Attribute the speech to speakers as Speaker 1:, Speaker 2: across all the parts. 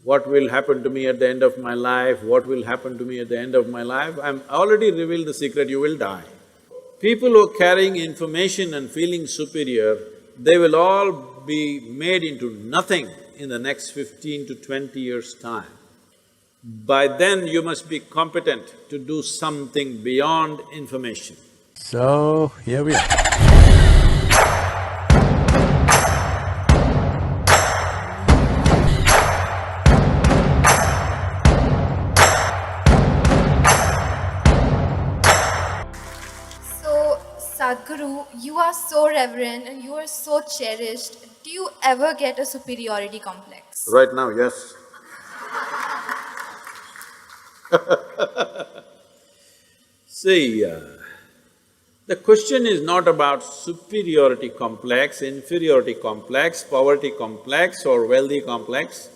Speaker 1: what will happen to me at the end of my life, what will happen to me at the end of my life, I'm already revealed the secret, you will die. People who are carrying information and feeling superior, they will all be made into nothing in the next 15 to 20 years' time. By then, you must be competent to do something beyond information.
Speaker 2: So, here we are.
Speaker 3: So, Sadhguru, you are so reverent and you are so cherished. Do you ever get a superiority complex?
Speaker 1: Right now, yes. See, the question is not about superiority complex, inferiority complex, poverty complex or wealthy complex.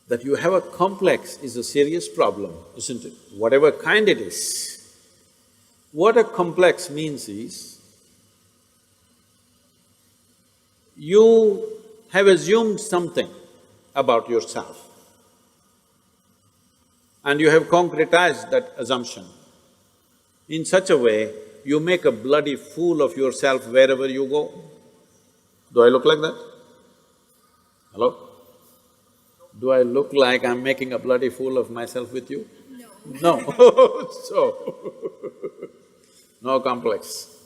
Speaker 1: That you have a complex is a serious problem, isn't it? Whatever kind it is. What a complex means is, you have assumed something about yourself and you have concretized that assumption. In such a way, you make a bloody fool of yourself wherever you go. Do I look like that? Hello? Do I look like I'm making a bloody fool of myself with you?
Speaker 3: No.
Speaker 1: No. So, no complex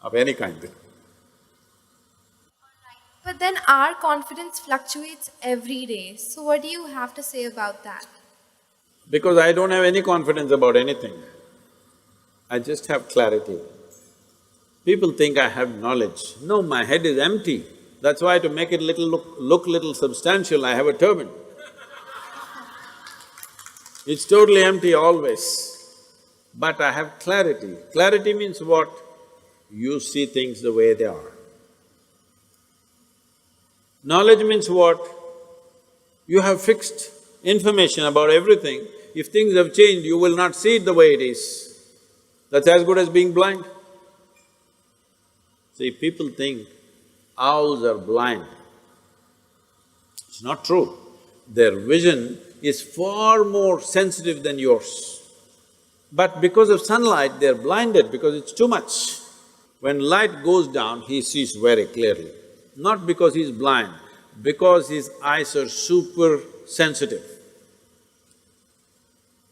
Speaker 1: of any kind.
Speaker 3: But then our confidence fluctuates every day. So, what do you have to say about that?
Speaker 1: Because I don't have any confidence about anything, I just have clarity. People think I have knowledge. No, my head is empty. That's why to make it look little substantial, I have a turban. It's totally empty always. But I have clarity. Clarity means what? You see things the way they are. Knowledge means what? You have fixed information about everything. If things have changed, you will not see it the way it is. That's as good as being blind. See, people think owls are blind. It's not true. Their vision is far more sensitive than yours. But because of sunlight, they're blinded because it's too much. When light goes down, he sees very clearly. Not because he's blind, because his eyes are super sensitive.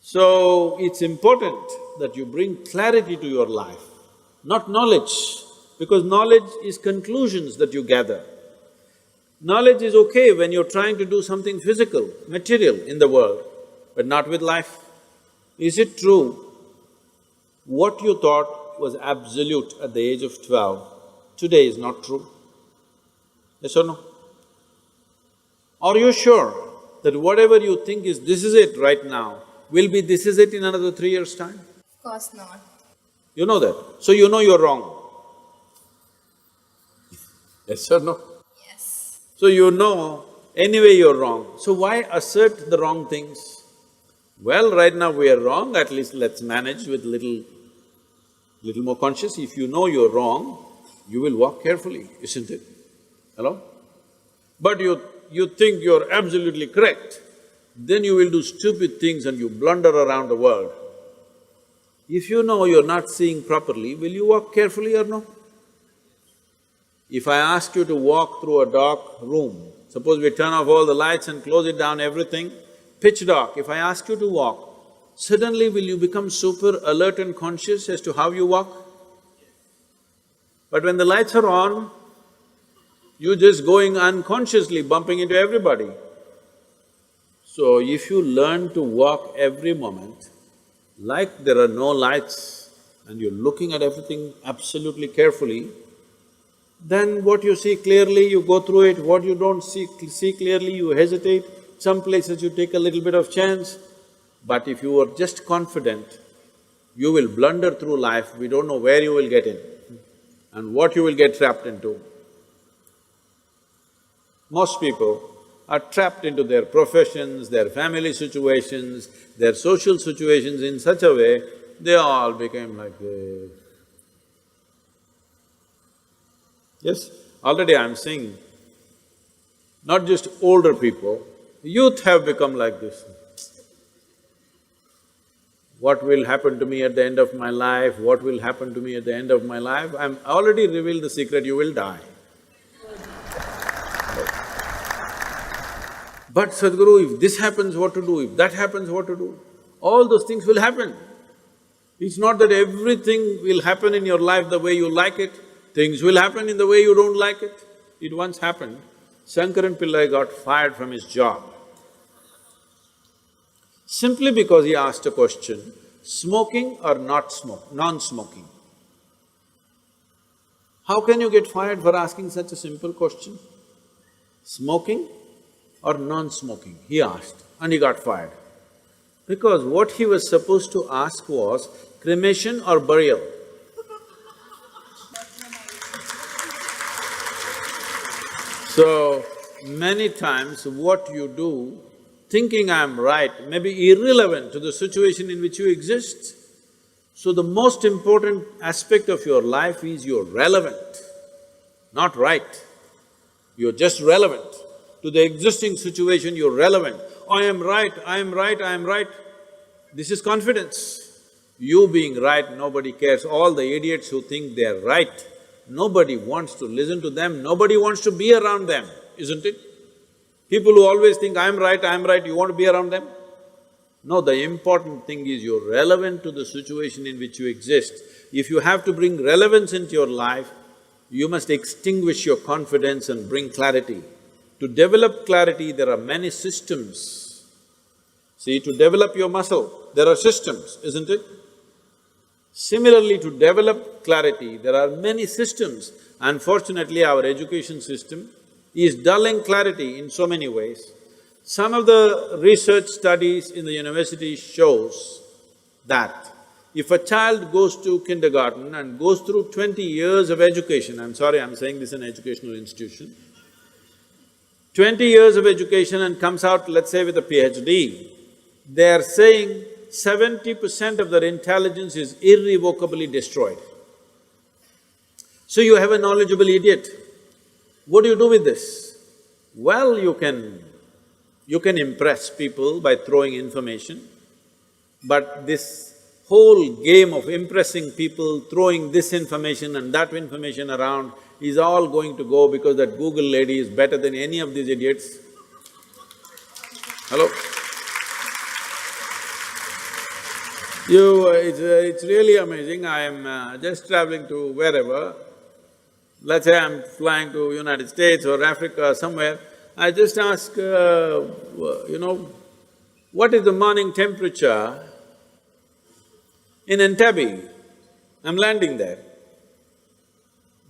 Speaker 1: So, it's important that you bring clarity to your life, not knowledge, because knowledge is conclusions that you gather. Knowledge is okay when you're trying to do something physical, material in the world, but not with life. Is it true what you thought was absolute at the age of 12, today is not true? Yes or no? Are you sure that whatever you think is this is it right now, will be this is it in another 3 years' time?
Speaker 3: Of course not.
Speaker 1: You know that, so you know you're wrong. Yes or no?
Speaker 3: Yes.
Speaker 1: So you know anyway you're wrong, so why assert the wrong things? Well, right now we are wrong, at least let's manage with little more conscious. If you know you're wrong, you will walk carefully, isn't it? Hello? But you think you're absolutely correct, then you will do stupid things and you blunder around the world. If you know you're not seeing properly, will you walk carefully or no? If I ask you to walk through a dark room, suppose we turn off all the lights and close it down, everything, pitch dark, if I ask you to walk, suddenly will you become super alert and conscious as to how you walk? But when the lights are on, you're just going unconsciously, bumping into everybody. So if you learn to walk every moment, like there are no lights and you're looking at everything absolutely carefully, then what you see clearly, you go through it, what you don't see clearly, you hesitate, some places you take a little bit of chance. But if you are just confident, you will blunder through life, we don't know where you will get in and what you will get trapped into. Most people are trapped into their professions, their family situations, their social situations in such a way, they all became like this. Yes, already I'm seeing not just older people, youth have become like this. What will happen to me at the end of my life? What will happen to me at the end of my life? I already revealed the secret, you will die. But Sadhguru, if this happens, what to do? If that happens, what to do? All those things will happen. It's not that everything will happen in your life the way you like it, things will happen in the way you don't like it. It once happened, Shankaran Pillai got fired from his job simply because he asked a question, smoking or not non-smoking. How can you get fired for asking such a simple question? Smoking or non-smoking, he asked, and he got fired. Because what he was supposed to ask was cremation or burial. So, many times what you do, thinking I'm right, may be irrelevant to the situation in which you exist. So the most important aspect of your life is you're relevant, not right. You're just relevant. To the existing situation, you're relevant. I am right, I am right, I am right. This is confidence. You being right, nobody cares. All the idiots who think they're right, nobody wants to listen to them, nobody wants to be around them, isn't it? People who always think, I'm right, you want to be around them? No, the important thing is you're relevant to the situation in which you exist. If you have to bring relevance into your life, you must extinguish your confidence and bring clarity. To develop clarity, there are many systems. See, to develop your muscle, there are systems, isn't it? Similarly, to develop clarity, there are many systems. Unfortunately, our education system is dulling clarity in so many ways. Some of the research studies in the university shows that if a child goes to kindergarten and goes through 20 years of education, I'm sorry, I'm saying this in an educational institution, 20 years of education and comes out, let's say, with a PhD, they are saying 70% of their intelligence is irrevocably destroyed. So you have a knowledgeable idiot. What do you do with this? Well, you can impress people by throwing information, but this whole game of impressing people, throwing this information and that information around is all going to go because that Google lady is better than any of these idiots. Hello? It's really amazing. I am just traveling to wherever, let's say I'm flying to United States or Africa or somewhere, I just ask, what is the morning temperature in Entebbe? I'm landing there.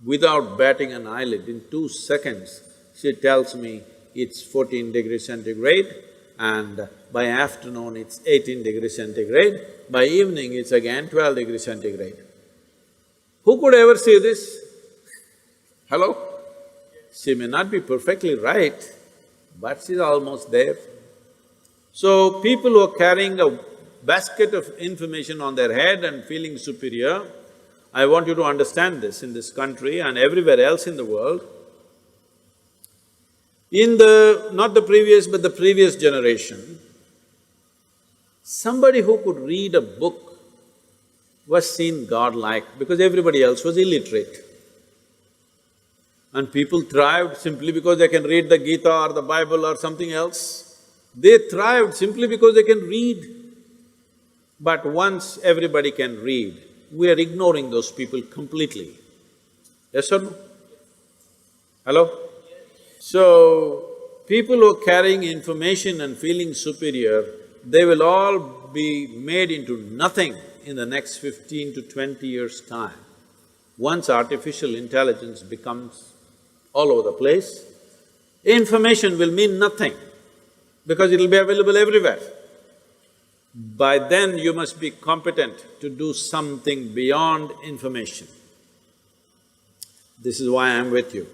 Speaker 1: Without batting an eyelid, in 2 seconds, she tells me it's 14 degrees centigrade and by afternoon it's 18 degrees centigrade, by evening it's again 12 degrees centigrade. Who could ever see this? Hello? She may not be perfectly right, but she's almost there. So, people who are carrying a basket of information on their head and feeling superior, I want you to understand this in this country and everywhere else in the world. In not the previous but the previous generation, somebody who could read a book was seen godlike because everybody else was illiterate. And people thrived simply because they can read the Gita or the Bible or something else. They thrived simply because they can read. But once everybody can read, we are ignoring those people completely. Yes or no? Hello? So, people who are carrying information and feeling superior, they will all be made into nothing in the next 15 to 20 years' time. Once artificial intelligence becomes all over the place, information will mean nothing because it'll be available everywhere. By then, you must be competent to do something beyond information. This is why I'm with you.